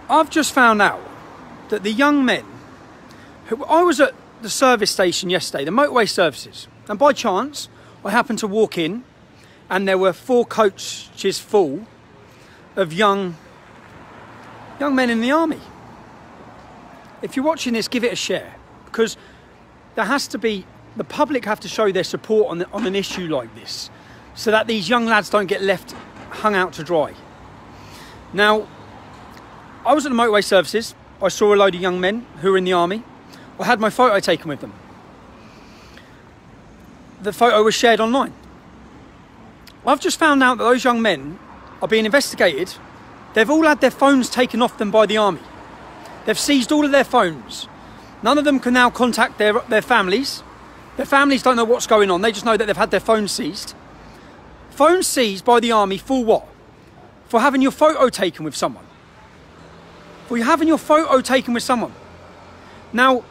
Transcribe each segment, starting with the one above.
I've just found out that the young men who... I was at the service station yesterday, the motorway services, and by chance I happened to walk in and there were 4 coaches full of young men in the army. If you're watching this, give it a share, because there has to be... the public have to show their support on an issue like this, so that these young lads don't get left hung out to dry. Now, I was at the motorway services. I saw a load of young men who were in the army. I had my photo taken with them. The photo was shared online. I've just found out that those young men are being investigated. They've all had their phones taken off them by the army. They've seized all of their phones. None of them can now contact their families. Their families don't know what's going on. They just know that they've had their phones seized. Phones seized by the army for what? For having your photo taken with someone. For having your photo taken with someone. Now,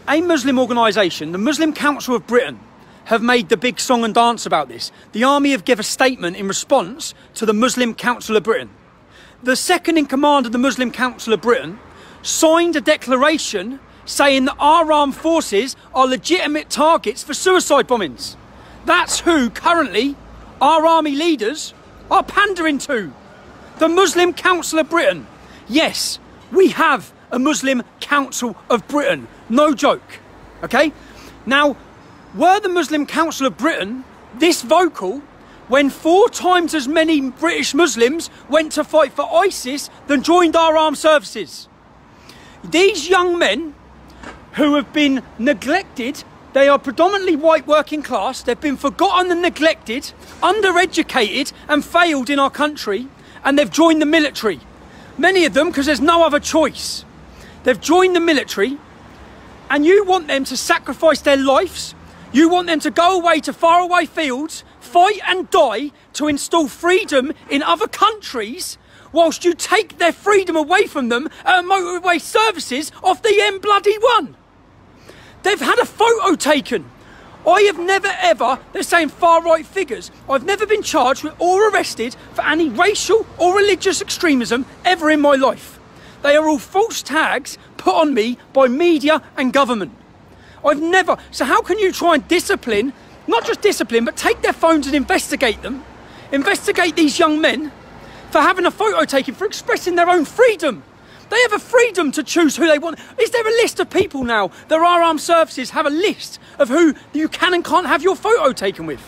a Muslim organisation, the Muslim Council of Britain, have made the big song and dance about this. The army have given a statement in response to the Muslim Council of Britain. The second in command of the Muslim Council of Britain signed a declaration saying that our armed forces are legitimate targets for suicide bombings. That's who currently our army leaders are pandering to. The Muslim Council of Britain. Yes, we have a Muslim Council of Britain. No joke. Okay? Now, were the Muslim Council of Britain this vocal when 4 times as many British Muslims went to fight for ISIS than joined our armed services? These young men who have been neglected, they are predominantly white working class, they've been forgotten and neglected, undereducated and failed in our country, and they've joined the military. Many of them because there's no other choice. They've joined the military, and you want them to sacrifice their lives, you want them to go away to faraway fields, fight and die to install freedom in other countries, whilst you take their freedom away from them at motorway services off the M1. They've had a photo taken. I have never ever, they're saying far right figures, I've never been charged with or arrested for any racial or religious extremism ever in my life. They are all false tags put on me by media and government. I've never, so how can you try and discipline, not just discipline, but take their phones and investigate them, investigate these young men for having a photo taken, for expressing their own freedom? They have a freedom to choose who they want. Is there a list of people now that our armed services have a list of who you can and can't have your photo taken with?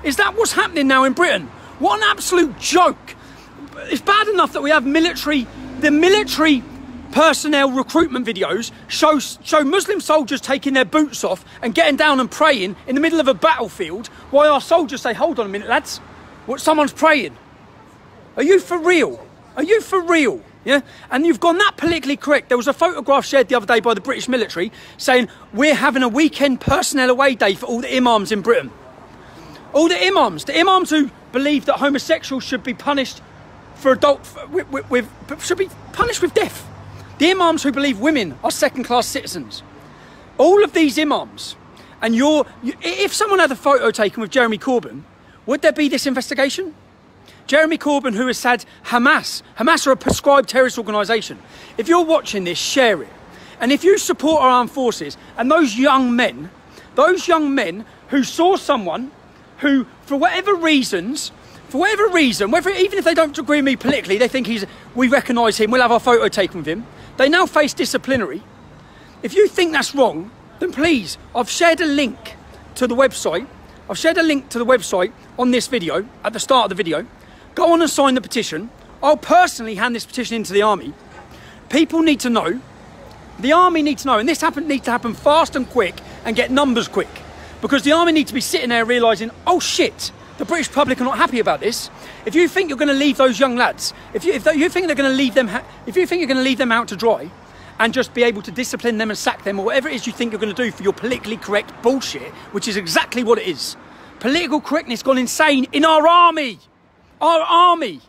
Is that what's happening now in Britain? What an absolute joke. It's bad enough that we have the military personnel recruitment videos show Muslim soldiers taking their boots off and getting down and praying in the middle of a battlefield, while our soldiers say, hold on a minute, lads, what, someone's praying? Are you for real? Are you for real? Yeah, and you've gone that politically correct. There was a photograph shared the other day by the British military saying we're having a weekend personnel away day for all the imams in Britain. All the imams who believe that homosexuals should be punished for should be punished with death. The imams who believe women are second-class citizens. All of these imams, and if someone had a photo taken with Jeremy Corbyn, would there be this investigation? Jeremy Corbyn, who has said Hamas are a prescribed terrorist organisation. If you're watching this, share it. And if you support our armed forces and those young men who saw someone who, for whatever reason, even if they don't agree with me politically, they think we recognise him, we'll have our photo taken with him, they now face disciplinary. If you think that's wrong, then please, I've shared a link to the website. I've shared a link to the website on this video, at the start of the video. Go on and sign the petition. I'll personally hand this petition into the army. People need to know. The army need to know. And this needs to happen fast and quick and get numbers quick. Because the army need to be sitting there realising, oh shit, the British public are not happy about this. If you think you're going to leave those young lads, if you think you're going to leave them out to dry and just be able to discipline them and sack them or whatever it is you think you're going to do for your politically correct bullshit, which is exactly what it is. Political correctness gone insane in our army. Our army.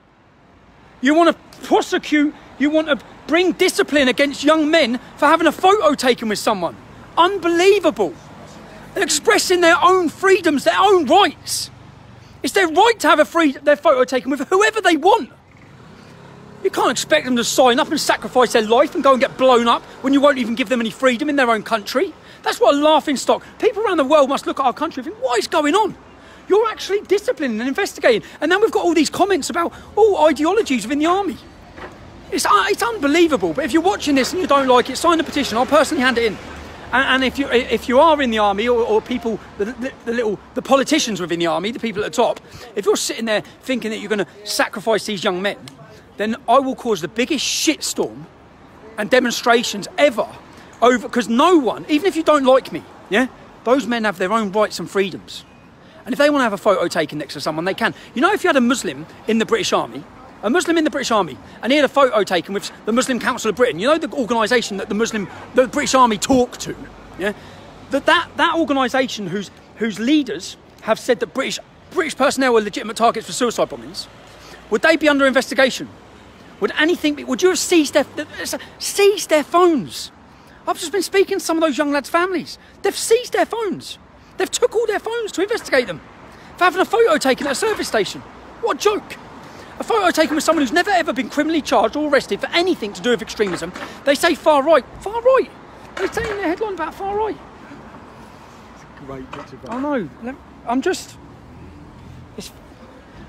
You want to prosecute, you want to bring discipline against young men for having a photo taken with someone. Unbelievable. They're expressing their own freedoms, their own rights. It's their right to have their photo taken with whoever they want. You can't expect them to sign up and sacrifice their life and go and get blown up when you won't even give them any freedom in their own country. That's what a laughing stock. People around the world must look at our country and think, what is going on? You're actually disciplining and investigating. And then we've got all these comments about all ideologies within the army. It's unbelievable. But if you're watching this and you don't like it, sign the petition. I'll personally hand it in. And if you are in the army, or people, the politicians within the army, the people at the top, if you're sitting there thinking that you're going to sacrifice these young men, then I will cause the biggest shitstorm and demonstrations ever over, because no one, even if you don't like me, yeah, those men have their own rights and freedoms. And if they want to have a photo taken next to someone, they can. You know, if you had a Muslim in the British Army, and he had a photo taken with the Muslim Council of Britain, you know, the organisation that the British Army talk to, yeah, that organisation whose leaders have said that British personnel are legitimate targets for suicide bombings, would they be under investigation? Would you have seized their phones? I've just been speaking to some of those young lads' families. They've seized their phones. They've took all their phones to investigate them for having a photo taken at a service station. What a joke. A photo taken with someone who's never ever been criminally charged or arrested for anything to do with extremism. They say far right. Far right. They're saying their headline about far right. It's a great picture. I know. I'm just...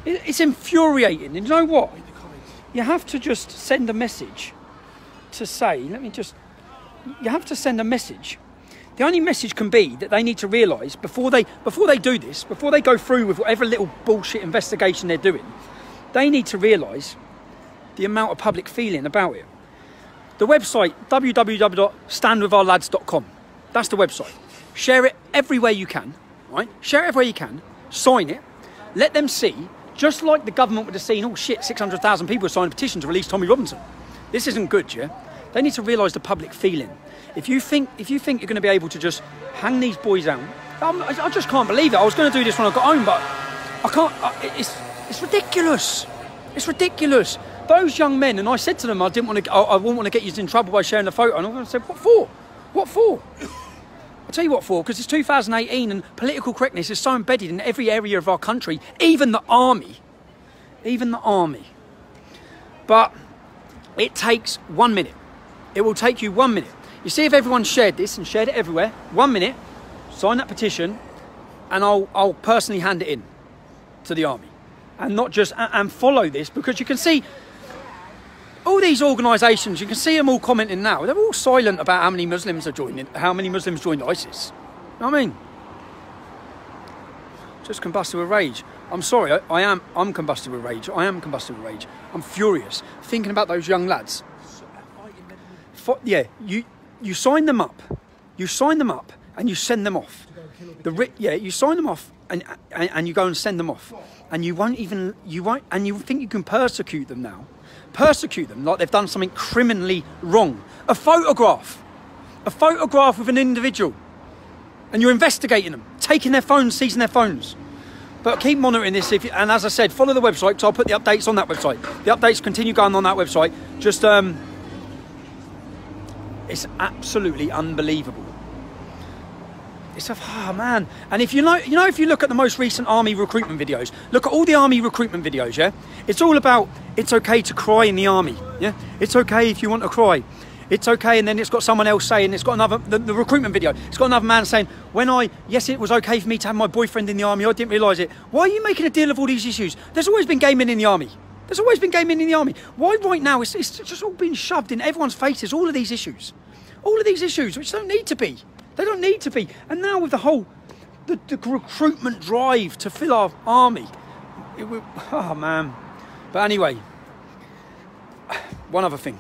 It's infuriating. And you know what? You have to just send a message to say, you have to send a message. The only message can be that they need to realise before they do this, before they go through with whatever little bullshit investigation they're doing, they need to realise the amount of public feeling about it. The website, www.standwithourlads.com. That's the website. Share it everywhere you can, right? Share it everywhere you can. Sign it. Let them see. Just like the government would have seen, oh shit, 600,000 people signed a petition to release Tommy Robinson. This isn't good, yeah? They need to realise the public feeling. If you think you're going to be able to just hang these boys out, I just can't believe it. I was going to do this when I got home, but I can't. It's ridiculous. It's ridiculous. Those young men, and I said to them, I wouldn't want to get you in trouble by sharing the photo. And I said, what for? What for? I'll tell you what for, because it's 2018 and political correctness is so embedded in every area of our country, even the army. Even the army. But it takes 1 minute. It will take you 1 minute. You see, if everyone shared this and shared it everywhere, 1 minute, sign that petition, and I'll personally hand it in to the army. And not just, and follow this, because you can see all these organisations, you can see them all commenting now. They're all silent about how many Muslims are joining, how many Muslims joined ISIS. You know what I mean? Just combusted with rage. I'm sorry, I'm combusted with rage. I am combusted with rage. I'm furious thinking about those young lads. Yeah, you sign them up. You sign them up and you send them off. You sign them off and you go and send them off. And you won't, and you think you can persecute them now. Persecute them like they've done something criminally wrong. A photograph with an individual. And you're investigating them, taking their phones, seizing their phones. But keep monitoring this, and as I said, follow the website, because I'll put the updates on that website. The updates continue going on that website. Just, it's absolutely unbelievable. It's man. And if you look at the most recent army recruitment videos, look at all the army recruitment videos, yeah? It's all about, it's okay to cry in the army, yeah? It's okay if you want to cry. It's okay, and then it's got someone else saying, it's got another, the recruitment video, it's got another man saying, yes, it was okay for me to have my boyfriend in the army, I didn't realise it. Why are you making a deal of all these issues? There's always been gay men in the army. There's always been gay men in the army. Why right now, it's just all been shoved in everyone's faces, all of these issues. All of these issues, which don't need to be. They don't need to be. And now with the whole, the recruitment drive to fill our army, man. But anyway, one other thing.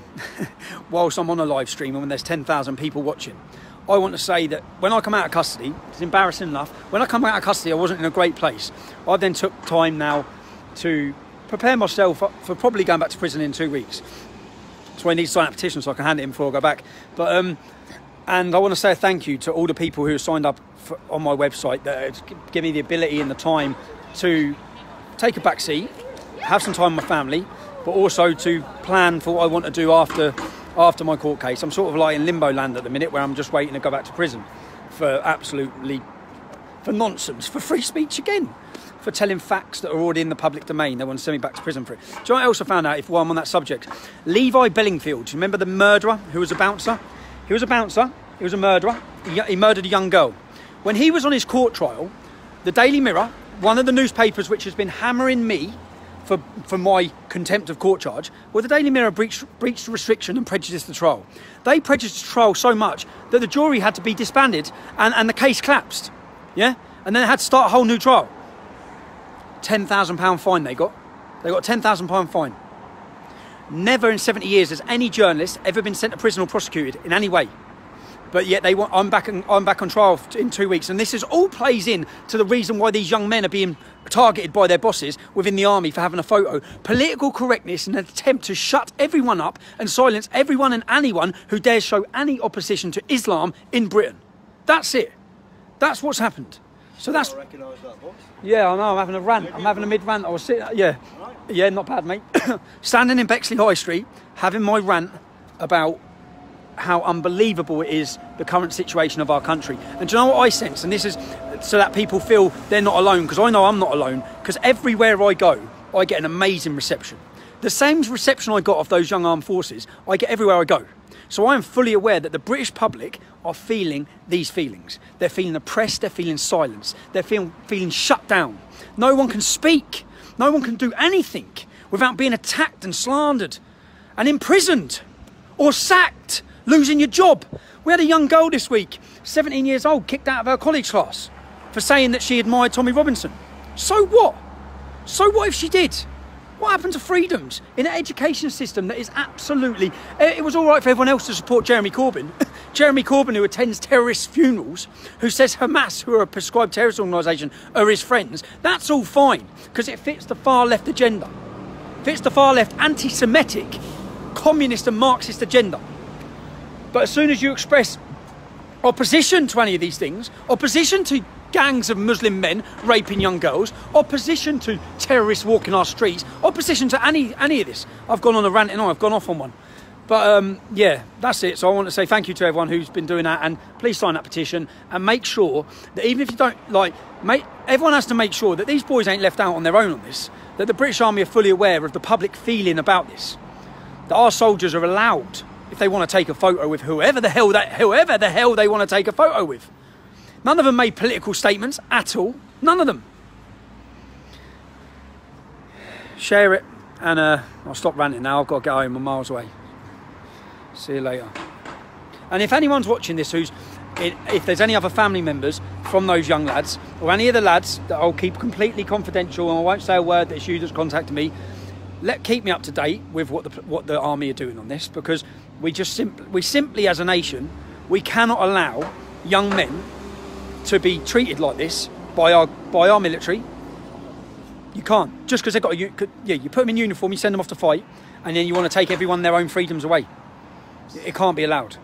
Whilst I'm on a live stream and when there's 10,000 people watching, I want to say that when I come out of custody, it's embarrassing enough, when I come out of custody I wasn't in a great place. I then took time now to prepare myself for probably going back to prison in 2 weeks. So I need to sign a petition so I can hand it in before I go back. But and I want to say a thank you to all the people who signed up on my website that give me the ability and the time to take a back seat, have some time with my family, but also to plan for what I want to do after my court case. I'm sort of like in limbo land at the minute, where I'm just waiting to go back to prison for absolutely for nonsense, for free speech again, for telling facts that are already in the public domain. They want to send me back to prison for it. Do you know what I also found out, while I'm on that subject? Levi Bellingfield, do you remember the murderer who was a bouncer? He was a bouncer, he was a murderer, he murdered a young girl. When he was on his court trial, the Daily Mirror, one of the newspapers which has been hammering me for my contempt of court charge, well, the Daily Mirror breached the restriction and prejudiced the trial. They prejudiced the trial so much that the jury had to be disbanded and the case collapsed, yeah? And then they had to start a whole new trial. £10,000 fine they got. They got a £10,000 fine. Never in 70 years has any journalist ever been sent to prison or prosecuted in any way. But yet I'm back on trial in 2 weeks, and this is all plays in to the reason why these young men are being targeted by their bosses within the army for having a photo. Political correctness in an attempt to shut everyone up and silence everyone and anyone who dares show any opposition to Islam in Britain. That's it. That's what's happened. So that's. I recognise that, boss. Yeah, I know. I'm having a rant. I'm having a mid-rant. I was sitting. Yeah, yeah, not bad, mate. Standing in Bexley High Street, having my rant about how unbelievable it is, the current situation of our country. And do you know what I sense? And this is so that people feel they're not alone, because I know I'm not alone, because everywhere I go, I get an amazing reception. The same reception I got of those young armed forces, I get everywhere I go. So I am fully aware that the British public are feeling these feelings. They're feeling oppressed, they're feeling silenced, they're feeling shut down. No one can speak, no one can do anything without being attacked and slandered and imprisoned or sacked, losing your job. We had a young girl this week, 17 years old, kicked out of her college class for saying that she admired Tommy Robinson. So what? So what if she did? What happened to freedoms in an education system that is absolutely... It was all right for everyone else to support Jeremy Corbyn. Jeremy Corbyn, who attends terrorist funerals, who says Hamas, who are a prescribed terrorist organisation, are his friends. That's all fine, because it fits the far left agenda. Fits the far left anti-Semitic, communist and Marxist agenda. But as soon as you express opposition to any of these things, opposition to gangs of Muslim men raping young girls, opposition to terrorists walking our streets, opposition to any of this. I've gone on a rant and I've gone off on one. But yeah, that's it. So I want to say thank you to everyone who's been doing that, and please sign that petition and make sure that even if you don't everyone has to make sure that these boys ain't left out on their own on this, that the British Army are fully aware of the public feeling about this, that our soldiers are allowed, if they want to take a photo with whoever the hell they want to take a photo with. None of them made political statements at all. None of them. Share it, and I'll stop ranting now. I've got to get home. I'm miles away. See you later. And if anyone's watching this if there's any other family members from those young lads, or any of the lads that I'll keep completely confidential, and I won't say a word that it's you that's contacted me, keep me up to date with what the army are doing on this, because we simply as a nation, we cannot allow young men to be treated like this by our military. You can't, just because they've got you put them in uniform, you send them off to fight, and then you want to take everyone their own freedoms away. It can't be allowed.